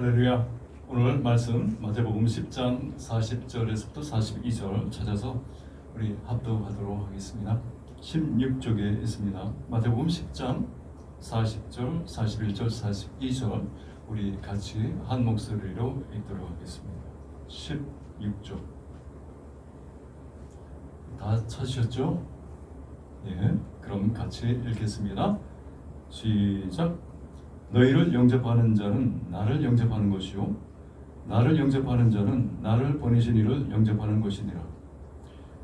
할렐루야. 오늘 말씀 마태복음 10장 40절에서부터 42절 찾아서 우리 합독하도록 하겠습니다. 16쪽에 있습니다. 마태복음 10장 40절, 41절, 42절 우리 같이 한 목소리로 읽도록 하겠습니다. 16쪽 다 찾으셨죠? 예, 그럼 같이 읽겠습니다. 시작. 너희를 영접하는 자는 나를 영접하는 것이요 나를 영접하는 자는 나를 보내신 이를 영접하는 것이니라.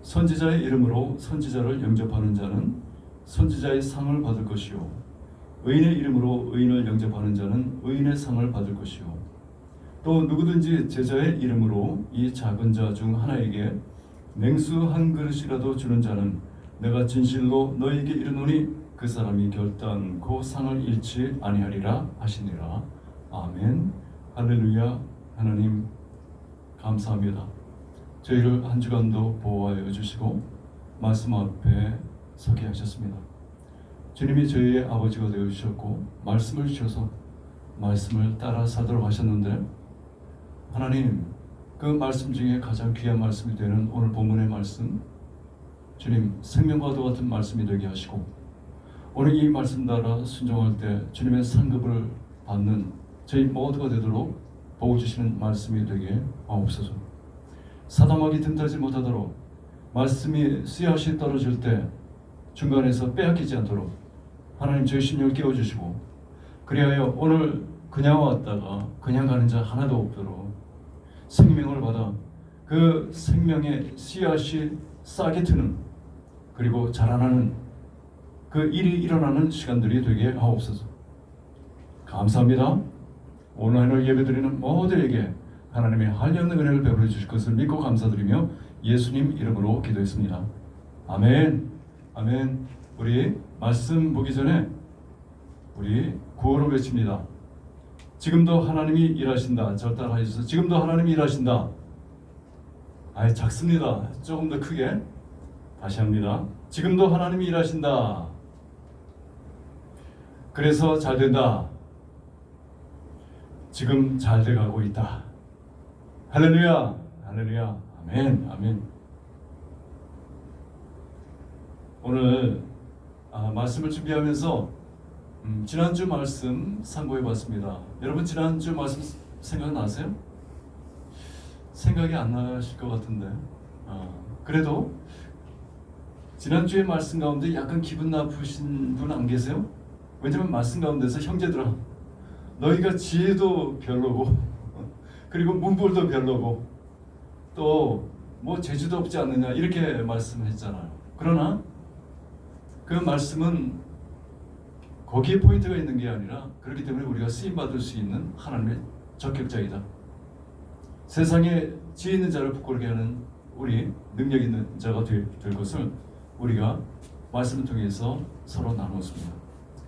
선지자의 이름으로 선지자를 영접하는 자는 선지자의 상을 받을 것이요 의인의 이름으로 의인을 영접하는 자는 의인의 상을 받을 것이요 또 누구든지 제자의 이름으로 이 작은 자 중 하나에게 맹수 한 그릇이라도 주는 자는 내가 진실로 너희에게 이르노니 그 사람이 결단코 상을 잃지 아니하리라 하시니라. 아멘. 할렐루야. 하나님 감사합니다. 저희를 한 주간도 보호하여 주시고 말씀 앞에 서게 하셨습니다. 주님이 저희의 아버지가 되어 주셨고 말씀을 주셔서 말씀을 따라 살도록 하셨는데 하나님 그 말씀 중에 가장 귀한 말씀이 되는 오늘 본문의 말씀 주님 생명과도 같은 말씀이 되게 하시고 오늘 이 말씀 따라 순종할 때 주님의 상급을 받는 저희 모두가 되도록 도와주시는 말씀이 되게 하옵소서. 사담하기 틈타지 못하도록 말씀이 씨앗이 떨어질 때 중간에서 빼앗기지 않도록 하나님 저희 심령을 깨워주시고 그리하여 오늘 그냥 왔다가 그냥 가는 자 하나도 없도록 생명을 받아 그 생명의 씨앗이 싹이 트는 그리고 자라나는 그 일이 일어나는 시간들이 되게 하옵소서. 감사합니다. 오늘 예배드리는 모두에게 하나님의 한량의 은혜를 베풀어 주실 것을 믿고 감사드리며 예수님 이름으로 기도했습니다. 아멘. 아멘. 우리 말씀 보기 전에 우리 구호로 외칩니다. 지금도 하나님이 일하신다. 저 따라 해주세요. 지금도 하나님이 일하신다. 작습니다. 조금 더 크게 다시 합니다. 지금도 하나님이 일하신다. 그래서 잘 된다. 지금 잘 돼가고 있다. 할렐루야. 할렐루야. 아멘. 아멘. 오늘 말씀을 준비하면서 지난주 말씀 참고해봤습니다. 여러분 지난주 말씀 생각나세요? 생각이 안 나실 것 같은데 그래도 지난주의 말씀 가운데 약간 기분 나쁘신 분 안 계세요? 왜냐면 말씀 가운데서 형제들아 너희가 지혜도 별로고 그리고 문벌도 별로고 또 뭐 재주도 없지 않느냐 이렇게 말씀했잖아요. 그러나 그 말씀은 거기에 포인트가 있는 게 아니라 그렇기 때문에 우리가 쓰임받을 수 있는 하나님의 적격자이다. 세상에 지혜 있는 자를 부끄럽게 하는 우리 능력 있는 자가 될 것을 우리가 말씀을 통해서 서로 나누었습니다.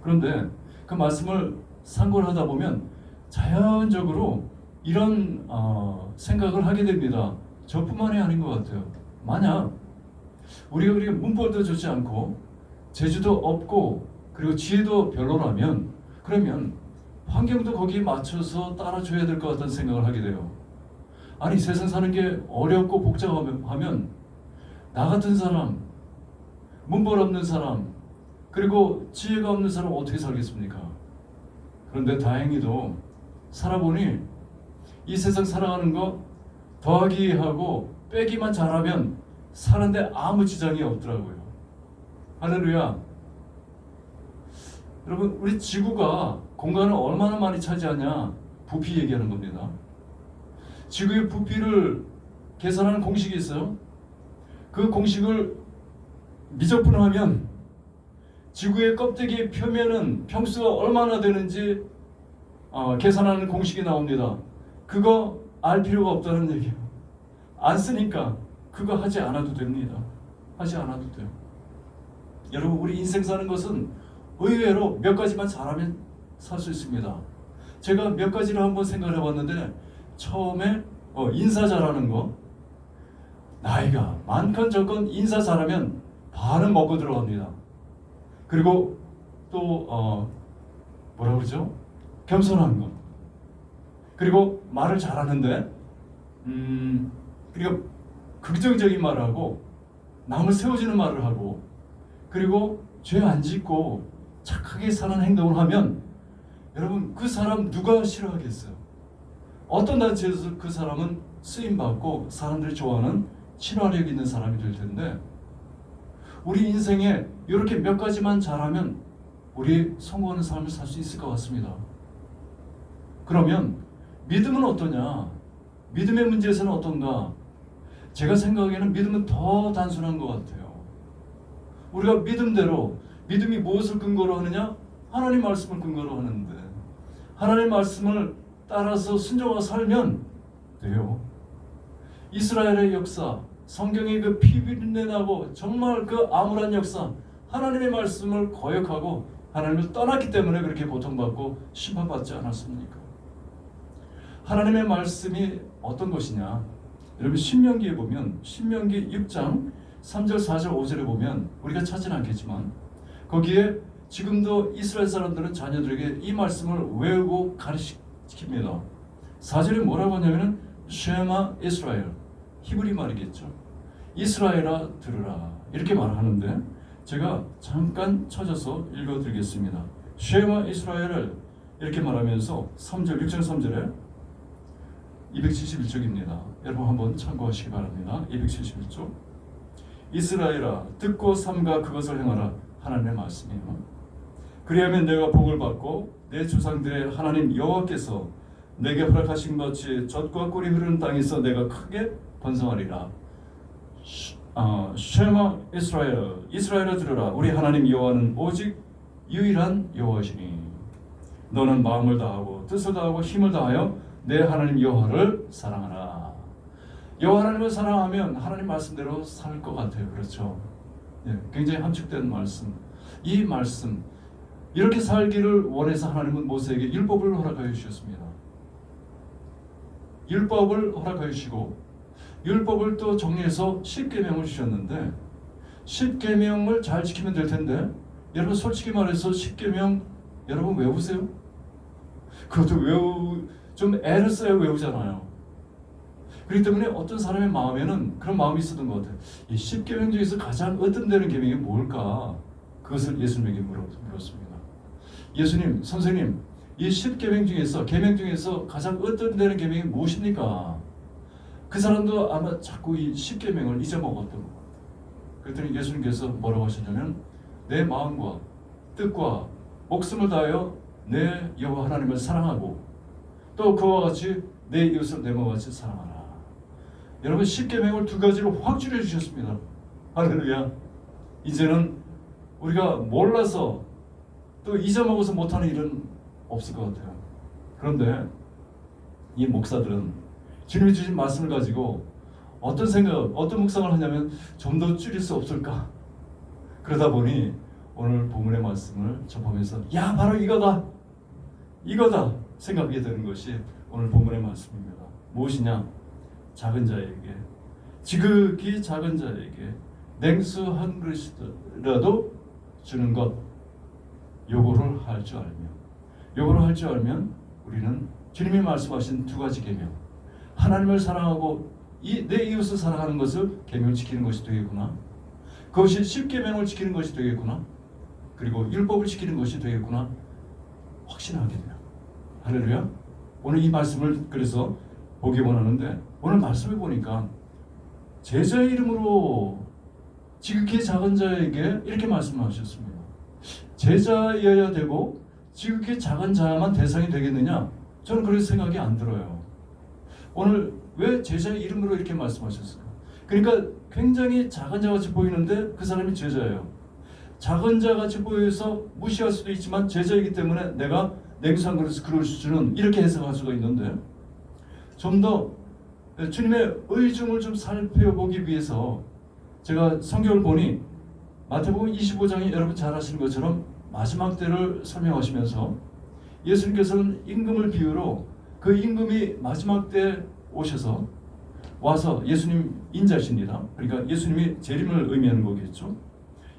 그런데 그 말씀을 상고를 하다 보면 자연적으로 이런 생각을 하게 됩니다. 저뿐만이 아닌 것 같아요. 만약 우리가 그렇게 문법도 좋지 않고 재주도 없고 그리고 지혜도 별로라면 그러면 환경도 거기에 맞춰서 따라줘야 될 것 같다는 생각을 하게 돼요. 아니 세상 사는 게 어렵고 복잡하면 나 같은 사람 문벌 없는 사람 그리고 지혜가 없는 사람 어떻게 살겠습니까? 그런데 다행히도 살아보니 이 세상 살아가는 거 더하기 하고 빼기만 잘하면 사는데 아무 지장이 없더라고요. 할렐루야. 여러분 우리 지구가 공간을 얼마나 많이 차지하냐 부피 얘기하는 겁니다. 지구의 부피를 계산하는 공식이 있어요. 그 공식을 미적분하면 지구의 껍데기 표면은 평수가 얼마나 되는지 계산하는 공식이 나옵니다. 그거 알 필요가 없다는 얘기예요. 안 쓰니까 그거 하지 않아도 됩니다. 하지 않아도 돼요. 여러분 우리 인생 사는 것은 의외로 몇 가지만 잘하면 살 수 있습니다. 제가 몇 가지를 한번 생각해 봤는데 처음에 인사 잘하는 거 나이가 많건 적건 인사 잘하면 반은 먹고 들어갑니다. 그리고 또 뭐라 그러죠? 겸손한 것 그리고 말을 잘하는데 그리고 긍정적인 말을 하고 남을 세워주는 말을 하고 그리고 죄 안 짓고 착하게 사는 행동을 하면 여러분 그 사람 누가 싫어하겠어요? 어떤 단체에서 그 사람은 쓰임받고 사람들이 좋아하는 친화력 있는 사람이 될 텐데 우리 인생에 이렇게 몇 가지만 잘하면 우리 성공하는 삶을 살 수 있을 것 같습니다. 그러면 믿음은 어떠냐? 믿음의 문제에서는 어떤가? 제가 생각하기에는 믿음은 더 단순한 것 같아요. 우리가 믿음대로 믿음이 무엇을 근거로 하느냐? 하나님 말씀을 근거로 하는데 하나님 말씀을 따라서 순종하고 살면 돼요. 이스라엘의 역사, 성경의 그 피비린내 나고 정말 그 암울한 역사, 하나님의 말씀을 거역하고 하나님을 떠났기 때문에 그렇게 고통받고 심판받지 않았습니까? 하나님의 말씀이 어떤 것이냐? 여러분 신명기에 보면 신명기 6장 3절, 4절, 5절에 보면 우리가 찾지는 않겠지만 거기에 지금도 이스라엘 사람들은 자녀들에게 이 말씀을 외우고 가르치킵니다. 4절에 뭐라고 하냐면 쉐마 이스라엘, 히브리 말이겠죠. 이스라엘아 들으라 이렇게 말하는데 제가 잠깐 쳐져서 읽어드리겠습니다. 쉐마 이스라엘을 이렇게 말하면서 3절, 6절 3절에 271쪽입니다. 여러분 한번 참고하시기 바랍니다. 271쪽 이스라엘아 듣고 삼가 그것을 행하라 하나님의 말씀이에요. 그리하면 내가 복을 받고 내 조상들의 하나님 여호와께서 내게 허락하신 같이 젖과 꿀이 흐르는 땅에서 내가 크게 번성하리라. 쉐마 이스라엘, 이스라엘아 들으라. 우리 하나님 여호와는 오직 유일한 여호와시니 너는 마음을 다하고 뜻을 다하고 힘을 다하여 내 하나님 여호와를 사랑하라. 여호와 하나님을 사랑하면 하나님 말씀대로 살 것 같아요. 그렇죠? 네, 굉장히 함축된 말씀. 이 말씀 이렇게 살기를 원해서 하나님은 모세에게 율법을 허락하여 주셨습니다. 율법을 허락하여 주시고 율법을 또 정리해서 10계명을 주셨는데 10계명을 잘 지키면 될 텐데 여러분 솔직히 말해서 10계명 여러분 외우세요? 그것도 좀 애를 써야 외우잖아요. 그렇기 때문에 어떤 사람의 마음에는 그런 마음이 있었던 것 같아요. 이 10계명 중에서 가장 으뜸되는 계명이 뭘까? 그것을 예수님에게 물었습니다. 예수님, 선생님, 이 10계명 중에서 계명 중에서 가장 으뜸되는 계명이 무엇입니까? 그 사람도 아마 자꾸 이 10계명을 잊어먹었던 것 같아요. 그랬더니 예수님께서 뭐라고 하셨냐면 내 마음과 뜻과 목숨을 다하여 내 여호와 하나님을 사랑하고 또 그와 같이 내 이웃을 내 몸과 같이 사랑하라. 여러분 10계명을 두 가지로 확 줄여주셨습니다. 할렐루야. 이제는 우리가 몰라서 또 잊어먹어서 못하는 일은 없을 것 같아요. 그런데 이 목사들은 주님이 주신 말씀을 가지고 어떤 생각, 어떤 묵상을 하냐면 좀 더 줄일 수 없을까? 그러다 보니 오늘 본문의 말씀을 접하면서 야 바로 이거다 생각하게 되는 것이 오늘 본문의 말씀입니다. 무엇이냐? 작은 자에게 지극히 작은 자에게 냉수 한 그릇이라도 주는 것 요거를 할 줄 알면 우리는 주님이 말씀하신 두 가지 계명 하나님을 사랑하고 내 이웃을 사랑하는 것을 계명을 지키는 것이 되겠구나. 그것이 10계명을 지키는 것이 되겠구나. 그리고 율법을 지키는 것이 되겠구나. 확신하게 돼요. 할렐루야. 오늘 이 말씀을 그래서 보기 원하는데 오늘 말씀을 보니까 제자의 이름으로 지극히 작은 자에게 이렇게 말씀하셨습니다. 제자여야 되고 지극히 작은 자만 대상이 되겠느냐? 저는 그런 생각이 안 들어요. 오늘 왜 제자의 이름으로 이렇게 말씀하셨을까? 그러니까 굉장히 작은 자같이 보이는데 그 사람이 제자예요. 작은 자같이 보여서 무시할 수도 있지만 제자이기 때문에 내가 냉수한 그릇을 그럴 수는 이렇게 해석할 수가 있는데 좀 더 주님의 의중을 좀 살펴보기 위해서 제가 성경을 보니 마태복음 25장이 여러분 잘 아시는 것처럼 마지막 때를 설명하시면서 예수님께서는 임금을 비유로 그 임금이 마지막 때 오셔서 와서 예수님 인자십니다. 그러니까 예수님이 재림을 의미하는 거겠죠.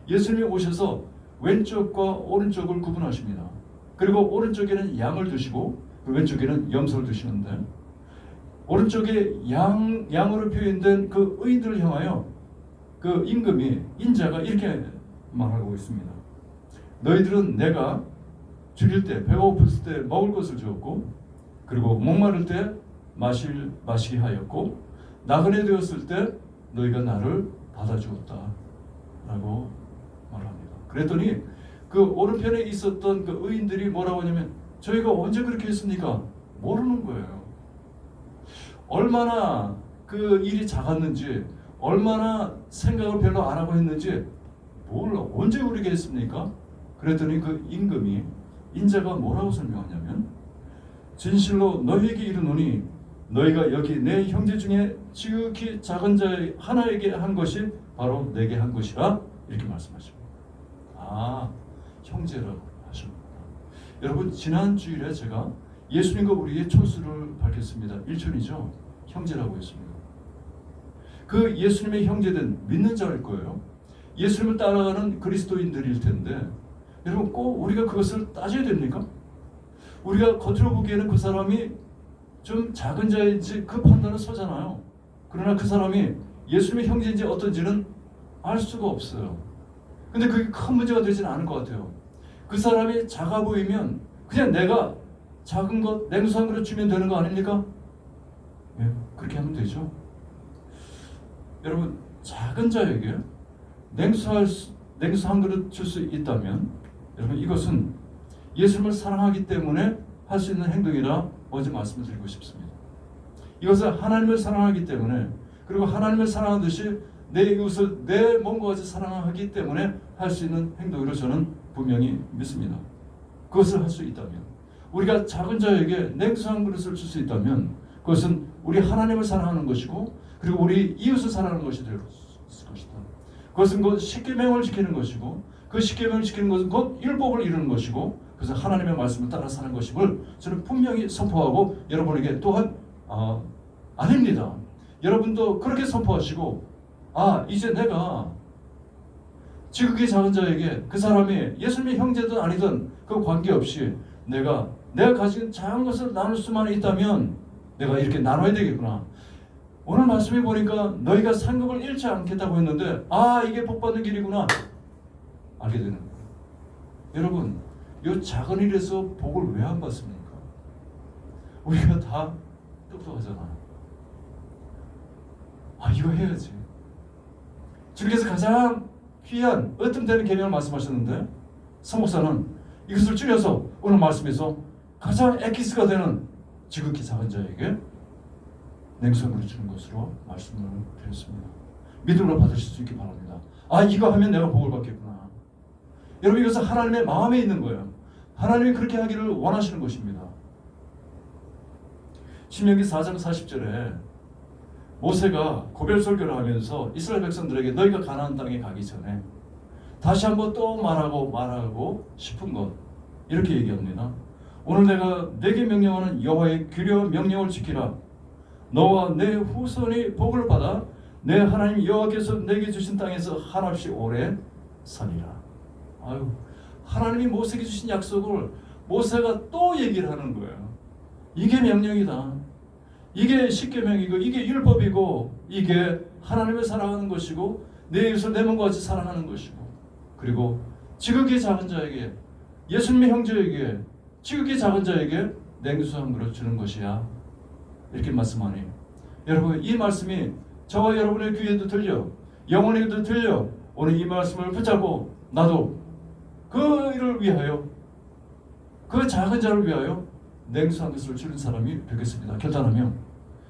예수님이 오셔서 왼쪽과 오른쪽을 구분하십니다. 그리고 오른쪽에는 양을 두시고 그 왼쪽에는 염소를 두시는데 오른쪽에 양으로 표현된 그 의인들을 향하여 그 임금이 인자가 이렇게 말하고 있습니다. 너희들은 내가 죽일 때 배가 고팠을 때 먹을 것을 주었고 그리고 목마를 때 마시게 하였고 나그네 되었을 때 너희가 나를 받아주었다 라고 말합니다. 그랬더니 그 오른편에 있었던 그 의인들이 뭐라고 하냐면 저희가 언제 그렇게 했습니까? 모르는 거예요. 얼마나 그 일이 작았는지 얼마나 생각을 별로 안 하고 했는지 몰라. 언제 우리가 했습니까? 그랬더니 그 임금이 인자가 뭐라고 설명하냐면 진실로 너희에게 이르노니 너희가 여기 내 형제 중에 지극히 작은 자 하나에게 한 것이 바로 내게 한 것이라 이렇게 말씀하십니다. 아, 형제라고 하십니다. 여러분 지난 주일에 제가 예수님과 우리의 초수를 밝혔습니다. 일촌이죠. 형제라고 했습니다. 그 예수님의 형제된 믿는 자일 거예요. 예수님을 따라가는 그리스도인들일 텐데 여러분 꼭 우리가 그것을 따져야 됩니까? 우리가 겉으로 보기에는 그 사람이 좀 작은 자인지 그 판단은 서잖아요. 그러나 그 사람이 예수님의 형제인지 어떤지는 알 수가 없어요. 근데 그게 큰 문제가 되지는 않을 것 같아요. 그 사람이 작아 보이면 그냥 내가 작은 것 냉수 한 그릇 주면 되는 거 아닙니까? 예, 그렇게 하면 되죠. 여러분 작은 자에게 냉수 한 그릇 줄 수 있다면 여러분 이것은 예수님을 사랑하기 때문에 할 수 있는 행동이라 먼저 말씀을 드리고 싶습니다. 이것은 하나님을 사랑하기 때문에 그리고 하나님을 사랑하듯이 내 이웃을 내 몸과 같이 사랑하기 때문에 할 수 있는 행동으로 저는 분명히 믿습니다. 그것을 할 수 있다면 우리가 작은 자에게 냉수 한 그릇을 줄 수 있다면 그것은 우리 하나님을 사랑하는 것이고 그리고 우리 이웃을 사랑하는 것이 될 것이다. 그것은 곧 십계명을 지키는 것이고 그 십계명을 지키는 것은 곧 율법을 이루는 것이고 그래서 하나님의 말씀을 따라 사는 것임을 저는 분명히 선포하고 여러분에게 또한 아닙니다. 여러분도 그렇게 선포하시고 이제 내가 지극히 작은 자에게 그 사람이 예수님의 형제든 아니든 그 관계없이 내가 가진 작은 것을 나눌 수만 있다면 내가 이렇게 나눠야 되겠구나. 오늘 말씀해 보니까 너희가 상급을 잃지 않겠다고 했는데 이게 복받는 길이구나 알게 되는 거예요. 여러분 이 작은 일에서 복을 왜 안 받습니까? 우리가 다 똑똑하잖아요. 이거 해야지. 주님께서 가장 귀한 으뜸되는 계명을 말씀하셨는데 성목사는 이것을 줄여서 오늘 말씀에서 가장 엑기스가 되는 지극히 작은 자에게 냉수함을 주는 것으로 말씀을 드렸습니다. 믿음으로 받으실 수 있기 바랍니다. 이거 하면 내가 복을 받겠구나. 여러분 이것은 하나님의 마음에 있는 거예요. 하나님이 그렇게 하기를 원하시는 것입니다. 신명기 4장 40절에 모세가 고별 설교를 하면서 이스라엘 백성들에게 너희가 가나안 땅에 가기 전에 다시 한번 또 말하고 싶은 것 이렇게 얘기합니다. 오늘 내가 내게 명령하는 여호와의 규례와 명령을 지키라. 너와 내 후손이 복을 받아 내 하나님 여호와께서 내게 주신 땅에서 한없이 오래 사니라. 하나님이 모세에게 주신 약속을 모세가 또 얘기를 하는 거예요. 이게 명령이다. 이게 십계명이고 이게 율법이고 이게 하나님을 사랑하는 것이고 내 이웃을 내 몸과 같이 사랑하는 것이고 그리고 지극히 작은 자에게 예수님의 형제에게 지극히 작은 자에게 냉수 한 그릇 주는 것이야. 이렇게 말씀하니 여러분 이 말씀이 저와 여러분의 귀에도 들려 영혼에도 들려 오늘 이 말씀을 붙잡고 나도 그 일을 위하여 그 작은 자를 위하여 냉수 한 그릇을 주는 사람이 되겠습니다. 결단하면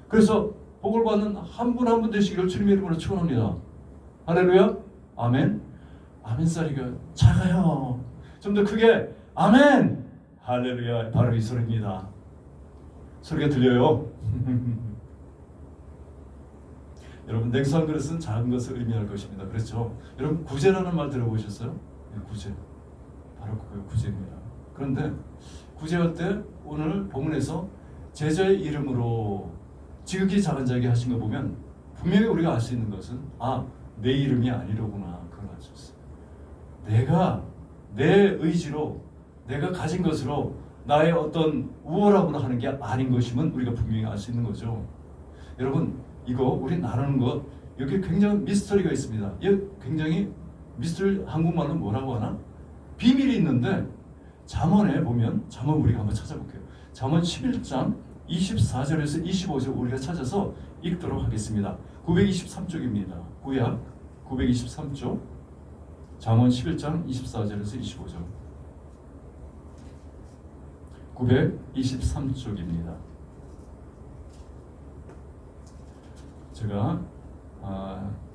그래서 복을 받는 한 분 한 분 되시기를 주님의 이름으로 축원합니다. 할렐루야. 아멘. 아멘 소리가 작아요. 좀 더 크게 아멘. 할렐루야. 바로 이 소리입니다. 소리가 들려요. 여러분 냉수 한 그릇은 작은 것을 의미할 것입니다. 그렇죠? 여러분 구제라는 말 들어보셨어요? 구제. 바로 그거예요. 구제입니다. 그런데 구제할 때 오늘 본문에서 제자의 이름으로 지극히 작은 자에게 하신 거 보면 분명히 우리가 알 수 있는 것은 내 이름이 아니로구나. 그걸 알 수 있어요. 내가 내 의지로 내가 가진 것으로 나의 어떤 우월하거나 하는 게 아닌 것임은 우리가 분명히 알 수 있는 거죠. 여러분, 이거 우리 나누는 것, 여기 굉장히 미스터리가 있습니다. 이 굉장히 미스터리, 한국말로 뭐라고 하나? 비밀이 있는데 잠언에 보면, 잠언 우리가 한번 찾아볼게요. 잠언 11장 24절에서 25절 우리가 찾아서 읽도록 하겠습니다. 923쪽입니다. 구약 923쪽 잠언 11장 24절에서 25절 923쪽입니다. 제가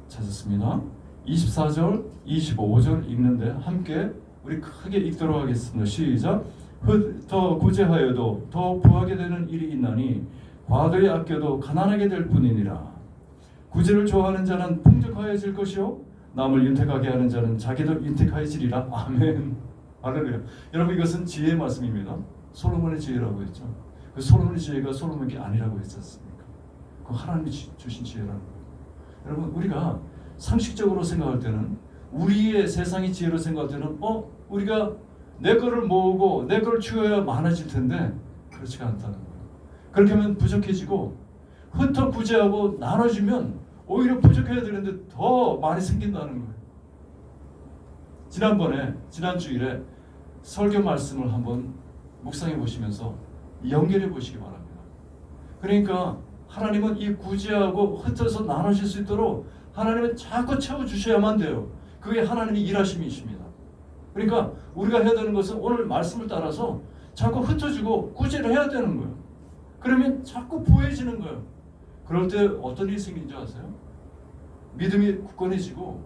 찾았습니다. 24절, 25절 읽는데 함께 우리 크게 읽도록 하겠습니다. 시작. 더 구제하여도 더 부하게 되는 일이 있나니 과도히 아껴도 가난하게 될 뿐이니라. 구제를 좋아하는 자는 풍족하여질 것이요 남을 윤택하게 하는 자는 자기도 윤택하여지리라. 아멘. 할렐루야. 여러분, 이것은 지혜의 말씀입니다. 솔로몬의 지혜라고 했죠. 그 솔로몬의 지혜가 솔로몬이 아니라고 했지 않습니까? 그 하나님이 주신 지혜라는 거예요. 여러분, 우리가 상식적으로 생각할 때는, 우리의 세상의 지혜로 생각할 때는 우리가 내 거를 모으고 내 거를 키워야 많아질 텐데 그렇지가 않다는 거예요. 그렇게 하면 부족해지고, 흩어 구제하고 나눠주면 오히려 부족해야 되는데 더 많이 생긴다는 거예요. 지난 주일에 설교 말씀을 한번 묵상해 보시면서 연결해 보시기 바랍니다. 그러니까 하나님은 이 구제하고 흩어서 나눠질 수 있도록 하나님은 자꾸 채워주셔야만 돼요. 그게 하나님의 일하심이십니다. 그러니까 우리가 해야 되는 것은 오늘 말씀을 따라서 자꾸 흩어주고 구제를 해야 되는 거예요. 그러면 자꾸 부해지는 거예요. 그럴 때 어떤 일이 생기는 줄 아세요? 믿음이 굳건해지고,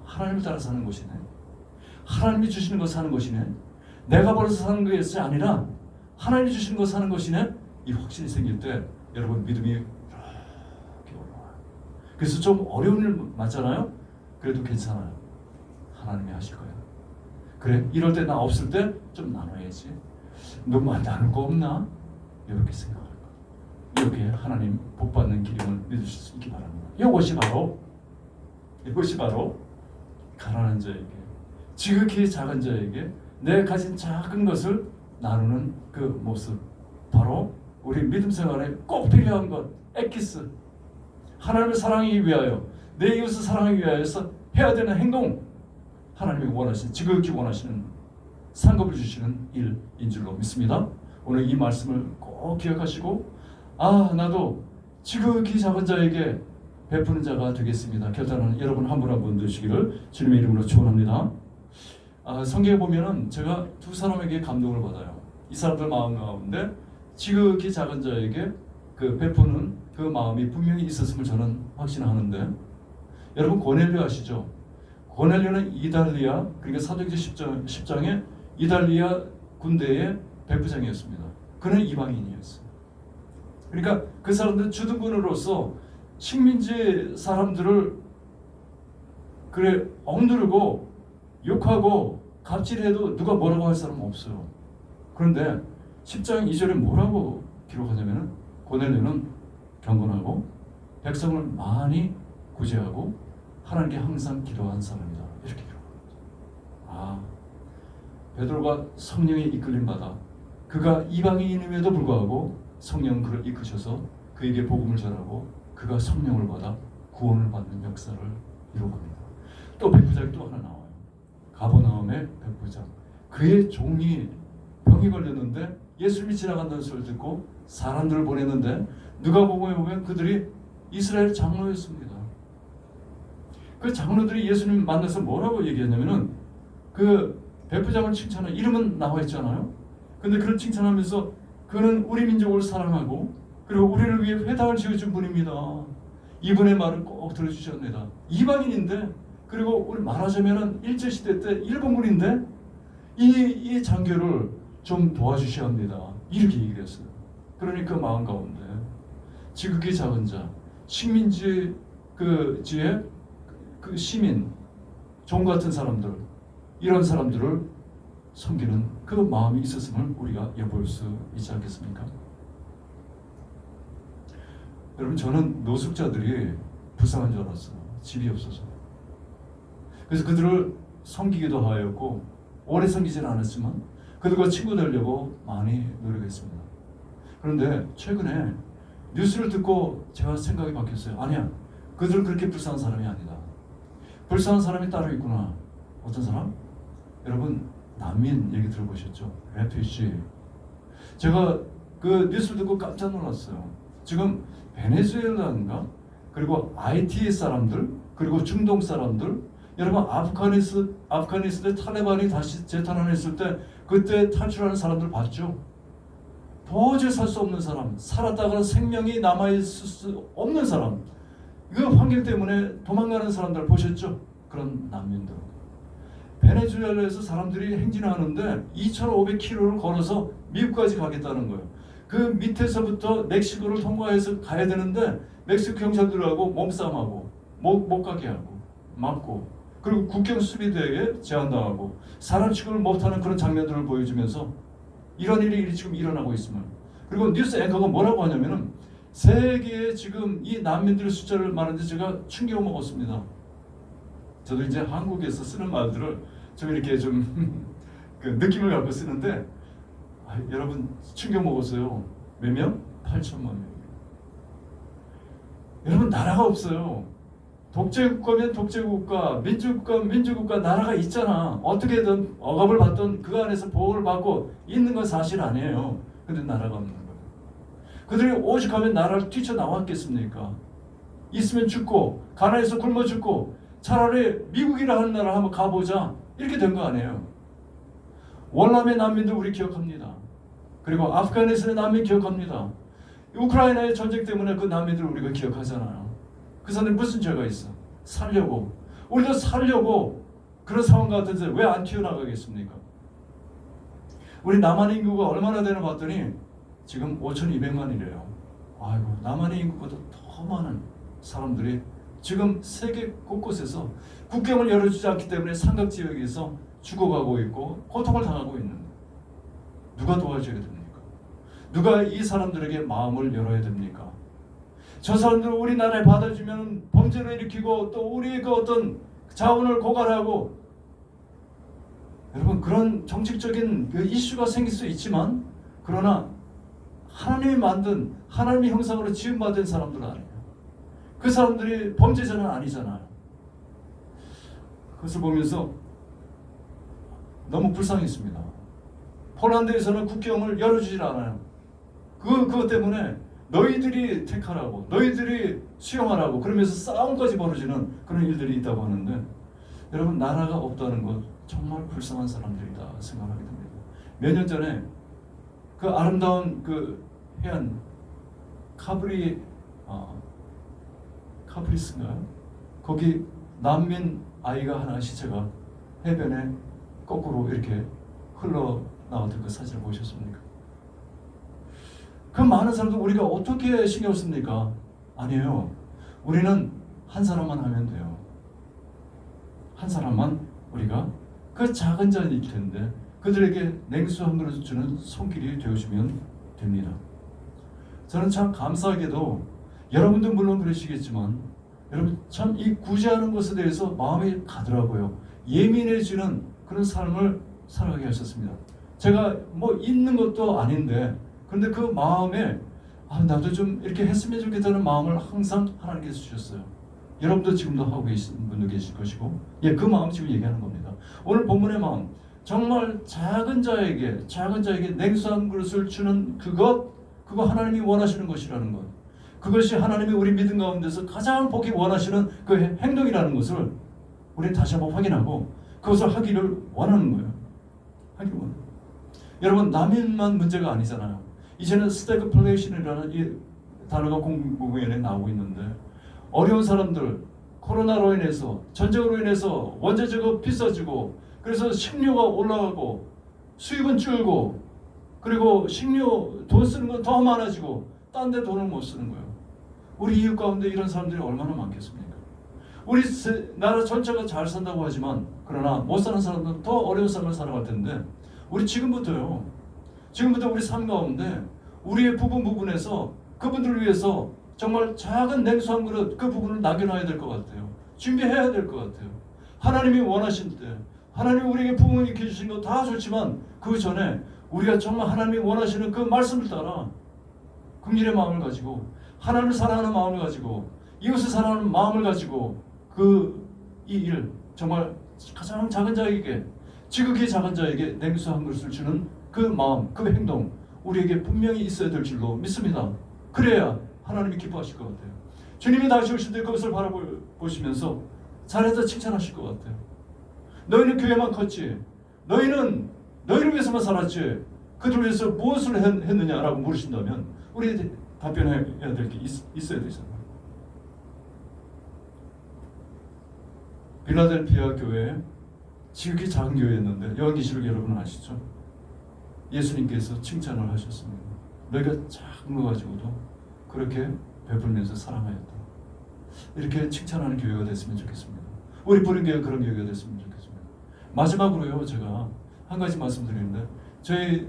하나님을 따라 사는 것이네, 하나님이 주시는 것 사는 것이네, 내가 벌어서 사는 것이 아니라 하나님이 주시는 것 사는 것이네, 이 확신이 생길 때 여러분 믿음이 이렇게 올라와요. 그래서 좀 어려운 일 맞잖아요. 그래도 괜찮아요. 하나님이 하실 거예요. 그래, 이럴 때 나 없을 때 좀 나눠야지. 너무 나눌 거 없나? 이렇게 생각할 거예요. 이렇게 하나님 복 받는 기름을 믿으실 수 있기 바랍니다. 이것이 바로 가난한 자에게, 지극히 작은 자에게 내 가진 작은 것을 나누는 그 모습, 바로 우리 믿음 생활에 꼭 필요한 것, 에키스, 하나님을 사랑하기 위하여, 내 이웃을 사랑하기 위하여서 해야 되는 행동, 하나님이 원하시는, 지극히 원하시는 상급을 주시는 일인 줄로 믿습니다. 오늘 이 말씀을 꼭 기억하시고, 나도 지극히 작은 자에게 베푸는 자가 되겠습니다. 결단하는 여러분 한 분 한 분 되시기를 주님의 이름으로 축원합니다. 성경에 보면은 제가 두 사람에게 감동을 받아요. 이 사람들 마음 가운데 지극히 작은 자에게 그 베푸는 그 마음이 분명히 있었음을 저는 확신하는데, 여러분 고넬료 아시죠? 고넬료는 이달리아, 그러니까 사도행전 10장에 이달리아 군대의 백부장이었습니다. 그는 이방인이었어요. 그러니까 그 사람들은 주둔군으로서 식민지 사람들을 억누르고 욕하고 갑질해도 누가 뭐라고 할 사람은 없어요. 그런데 10장 2절에 뭐라고 기록하냐면은 고넬료는 경건하고 백성을 많이 구제하고 하나님께 항상 기도한 사람이다, 이렇게 기록합니다. 베드로가 성령에 이끌림 받아 그가 이방인임에도 불구하고 성령은 그를 이끄셔서 그에게 복음을 전하고 그가 성령을 받아 구원을 받는 역사를 이루어갑니다. 또 백부장이 또 하나 나와요. 가버나움의 백부장, 그의 종이 병이 걸렸는데 예수님이 지나간다는 소리를 듣고 사람들을 보냈는데 누가복음에 보면 그들이 이스라엘 장로였습니다. 그 장로들이 예수님 만나서 뭐라고 얘기했냐면은, 그 백부장을 칭찬한 이름은 나와 있잖아요. 근데 그를 칭찬하면서 그는 우리 민족을 사랑하고 그리고 우리를 위해 회당을 지어준 분입니다. 이분의 말을 꼭 들어주셨습니다. 이방인인데, 그리고 우리 말하자면은 일제시대 때 일본군인데 이 장교를 좀 도와주셔야 합니다, 이렇게 얘기했어요. 그러니까 그 마음 가운데 지극히 작은 자, 식민지 지에 그 시민, 종 같은 사람들, 이런 사람들을 섬기는 그 마음이 있었음을 우리가 엿볼 수 있지 않겠습니까? 여러분, 저는 노숙자들이 불쌍한 줄 알았어요. 집이 없어서. 그래서 그들을 섬기기도 하였고, 오래 섬기지는 않았지만 그들과 친구 되려고 많이 노력했습니다. 그런데 최근에 뉴스를 듣고 제가 생각이 바뀌었어요. 아니야, 그들은 그렇게 불쌍한 사람이 아니다. 불쌍한 사람이 따로 있구나. 어떤 사람? 여러분, 난민 얘기 들어보셨죠? 레퓨지. 제가 그 뉴스를 듣고 깜짝 놀랐어요. 지금 베네수엘라인가? 그리고 IT 사람들, 그리고 중동 사람들, 여러분 아프가니스탄 탈레반이 다시 재탄환했을 때 그때 탈출하는 사람들 봤죠? 도저히 살 수 없는 사람, 살았다가 생명이 남아있을 수 없는 사람, 그 환경 때문에 도망가는 사람들 보셨죠? 그런 난민들. 베네수엘라에서 사람들이 행진하는데 2,500km를 걸어서 미국까지 가겠다는 거예요. 그 밑에서부터 멕시코를 통과해서 가야 되는데 멕시코 경찰들하고 몸싸움하고 못 가게 하고 막고, 그리고 국경 수비대에 제한당하고 사람 취급을 못하는 그런 장면들을 보여주면서 이런 일이 지금 일어나고 있음을. 그리고 뉴스 앵커가 뭐라고 하냐면은 세계에 지금 이 난민들의 숫자를 말하는데 제가 충격을 먹었습니다. 저도 이제 한국에서 쓰는 말들을 좀 이렇게 좀 그 느낌을 갖고 쓰는데 여러분 충격 먹었어요. 몇 명? 8천만 명. 여러분 나라가 없어요. 독재국가면 독재국가, 민주국가면 민주국가, 나라가 있잖아. 어떻게든 억압을 받던 그 안에서 보호를 받고 있는 건 사실 아니에요. 근데 나라가 없는 거예요. 그들이 오죽하면 나라를 뛰쳐나왔겠습니까? 있으면 죽고 가난해서 굶어 죽고 차라리 미국이라 하는 나라 한번 가보자 이렇게 된 거 아니에요. 월남의 난민들 우리 기억합니다. 그리고 아프가니스탄의 난민 기억합니다. 우크라이나의 전쟁 때문에 그 난민들 우리가 기억하잖아요. 그 사람들 무슨 죄가 있어? 살려고. 우리도 살려고 그런 상황 같은데 왜 안 튀어나가겠습니까? 우리 남한 인구가 얼마나 되나 봤더니 지금 5,200만이래요. 아이고, 남한의 인구보다 더 많은 사람들이 지금 세계 곳곳에서 국경을 열어주지 않기 때문에 삼각지역에서 죽어가고 있고 고통을 당하고 있는 거예요. 누가 도와줘야 됩니까? 누가 이 사람들에게 마음을 열어야 됩니까? 저 사람들을 우리나라에 받아주면 범죄를 일으키고 또 우리의 그 어떤 자원을 고갈하고, 여러분 그런 정책적인 그 이슈가 생길 수 있지만 그러나 하나님이 만든 하나님의 형상으로 지음받은 사람들은 아니에요. 그 사람들이 범죄자는 아니잖아요. 그것을 보면서 너무 불쌍했습니다. 폴란드에서는 국경을 열어주질 않아요. 그것 때문에 너희들이 택하라고, 너희들이 수용하라고 그러면서 싸움까지 벌어지는 그런 일들이 있다고 하는데, 여러분 나라가 없다는 것 정말 불쌍한 사람들이다 생각하게 됩니다. 몇 년 전에 그 아름다운 그 해안 카프리스인가요? 거기 난민 아이가 하나 시체가 해변에 거꾸로 이렇게 흘러나왔던 그 사진을 보셨습니까? 그 많은 사람들 우리가 어떻게 신경 씁니까? 아니에요. 우리는 한 사람만 하면 돼요. 한 사람만 우리가 그 작은 자일 텐데 그들에게 냉수 한 그릇 주는 손길이 되어주면 됩니다. 저는 참 감사하게도 여러분도 물론 그러시겠지만 여러분 참 이 구제하는 것에 대해서 마음이 가더라고요. 예민해지는 그런 삶을 살아가게 하셨습니다. 제가 뭐 있는 것도 아닌데 그런데 그 마음에 나도 좀 이렇게 했으면 좋겠다는 마음을 항상 하나님께서 주셨어요. 여러분도 지금도 하고 계신 분도 계실 것이고, 그 마음 지금 얘기하는 겁니다. 오늘 본문의 마음, 정말 작은 자에게 냉수 한 그릇을 주는 그거 하나님이 원하시는 것이라는 것, 그것이 하나님이 우리 믿음 가운데서 가장 보기 원하시는 그 행동이라는 것을 우리 다시 한번 확인하고 그것을 하기를 원하는 거예요. 하기를 원해요. 여러분 난민만 문제가 아니잖아요. 이제는 스태그플레이션이라는 이 단어가 공공연에 나오고 있는데, 어려운 사람들, 코로나로 인해서, 전쟁으로 인해서 원자재가 비싸지고 그래서 식료가 올라가고 수입은 줄고, 그리고 식료 돈 쓰는 건 더 많아지고 딴 데 돈을 못 쓰는 거예요. 우리 이웃 가운데 이런 사람들이 얼마나 많겠습니까? 우리 나라 전체가 잘 산다고 하지만 그러나 못 사는 사람들은 더 어려운 삶을 살아갈 텐데, 우리 지금부터 우리 삶 가운데 우리의 부분에서 그분들을 위해서 정말 작은 냉수 한 그릇 그 부분을 남겨놔야 될 것 같아요. 준비해야 될 것 같아요. 하나님이 원하신 때, 하나님이 우리에게 부흥을 일으켜 주신 거 다 좋지만 그 전에 우리가 정말 하나님이 원하시는 그 말씀을 따라 긍휼의 마음을 가지고 하나님을 사랑하는 마음을 가지고 이웃을 사랑하는 마음을 가지고 이 일 정말 가장 작은 자에게 지극히 작은 자에게 냉수 한 그릇을 주는 그 마음, 그 행동 우리에게 분명히 있어야 될 줄로 믿습니다. 그래야 하나님이 기뻐하실 것 같아요. 주님이 다시 오실 때 그것을 바라보시면서 잘했다 칭찬하실 것 같아요. 너희는 교회만 컸지, 너희는 너희를 위해서만 살았지, 그들을 위해서 무엇을 했느냐라고 물으신다면 우리 답변해야 될 게 있어야 되잖아요. 빌라델피아 교회 지극히 작은 교회였는데 요한계시록 여러분 아시죠? 예수님께서 칭찬을 하셨습니다. 너희가 작은 거 가지고도 그렇게 베풀면서 사랑하였다. 이렇게 칭찬하는 교회가 됐으면 좋겠습니다. 우리 부흥교회가 그런 교회가 됐으면 좋겠습니다. 마지막으로요, 제가 한 가지 말씀드리는데 저희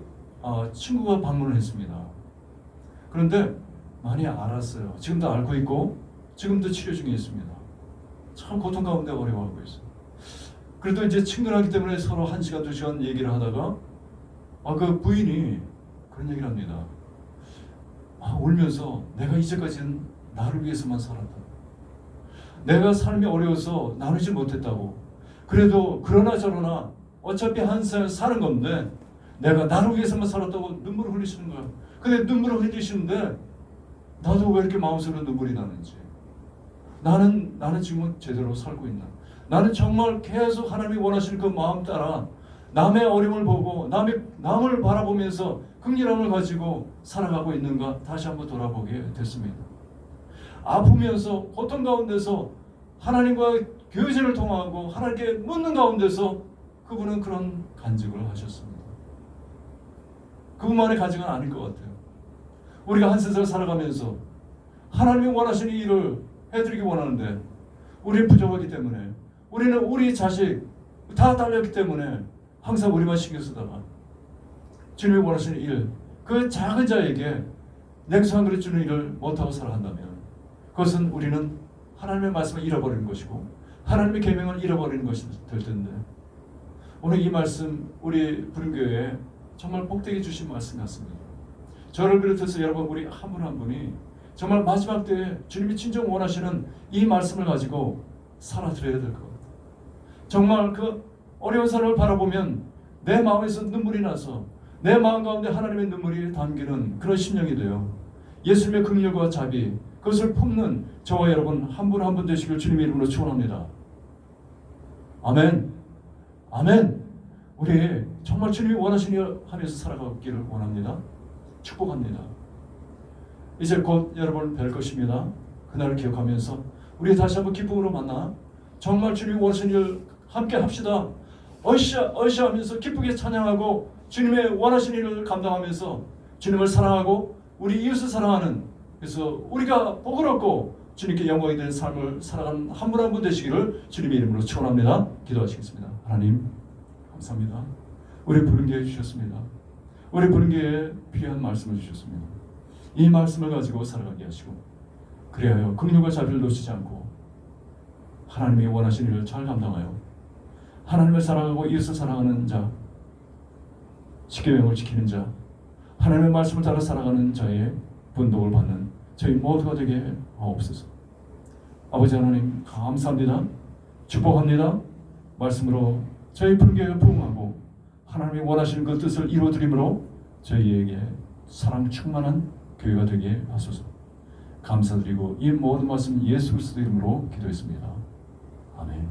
친구가 방문을 했습니다. 그런데 많이 알았어요. 지금도 앓고 있고 지금도 치료 중에 있습니다. 참 고통 가운데 어려워하고 있어요. 그래도 이제 친근하기 때문에 서로 1시간, 2시간 얘기를 하다가 그 부인이 그런 얘기를 합니다. 울면서 내가 이제까지는 나를 위해서만 살았다. 내가 삶이 어려워서 나누지 못했다고. 그래도 그러나 저러나 어차피 한 살 사는 건데 내가 나를 위해서만 살았다고 눈물을 흘리시는 거야. 근데 눈물을 흘리시는데 나도 왜 이렇게 마음속으로 눈물이 나는지. 나는 지금 제대로 살고 있나? 나는 정말 계속 하나님이 원하시는 그 마음 따라 남의 어려움을 보고 남을 바라보면서 긍휼함을 가지고 살아가고 있는가 다시 한번 돌아보게 됐습니다. 아프면서 고통 가운데서 하나님과 교제를 통하고 하나님께 묻는 가운데서 그분은 그런 간증을 하셨습니다. 그분만의 간증은 아닐 것 같아요. 우리가 한 세상 살아가면서 하나님이 원하시는 일을 해드리기 원하는데 우리는 부족하기 때문에 우리는 우리 자식 다 딸렸기 때문에 항상 우리만 신경 쓰다가 주님이 원하시는 일, 그 작은 자에게 냉수 한 그릇 주는 일을 못하고 살아간다면 그것은 우리는 하나님의 말씀을 잃어버리는 것이고 하나님의 계명을 잃어버리는 것이 될 텐데 오늘 이 말씀 우리 부흥교회에 정말 복되게 주신 말씀 같습니다. 저를 비롯해서 여러분 우리 한 분 한 분이 정말 마지막 때에 주님이 진정 원하시는 이 말씀을 가지고 살아드려야 될 것 같아요. 정말 그 어려운 사람을 바라보면 내 마음에서 눈물이 나서 내 마음 가운데 하나님의 눈물이 담기는 그런 심령이 돼요. 예수님의 긍휼과 자비 그것을 품는 저와 여러분 한 분 한 분 되시길 주님의 이름으로 축원합니다. 아멘. 아멘. 우리 정말 주님이 원하시는 일 하면서 살아가기를 원합니다. 축복합니다. 이제 곧 여러분 뵐 것입니다. 그날을 기억하면서 우리 다시 한번 기쁨으로 만나 정말 주님이 원하시는 일 함께 합시다. 어이샤 하면서 기쁘게 찬양하고 주님의 원하시는 일을 감당하면서 주님을 사랑하고 우리 이웃을 사랑하는 그래서 우리가 복을 얻고 주님께 영광이 되는 삶을 살아가는 한 분 한 분 되시기를 주님의 이름으로 축원합니다. 기도하시겠습니다. 하나님 감사합니다. 우리 부흥교회 주셨습니다. 우리 부흥교회에 귀한 말씀을 주셨습니다. 이 말씀을 가지고 살아가게 하시고 그리하여 긍휼과 자비를 놓치지 않고 하나님이 원하시는 일을 잘 감당하여 하나님을 사랑하고 이웃을 사랑하는 자, 십계명을 지키는 자, 하나님의 말씀을 따라 살아가는 자의 분독을 받는 저희 모두가 되게 하옵소서. 아버지 하나님 감사합니다. 축복합니다. 말씀으로 저희 부흥교회가 부흥하고 하나님이 원하시는 그 뜻을 이루어드림으로 저희에게 사랑 충만한 교회가 되게 하소서. 감사드리고 이 모든 말씀 예수 그리스도 이름으로 기도했습니다. 아멘.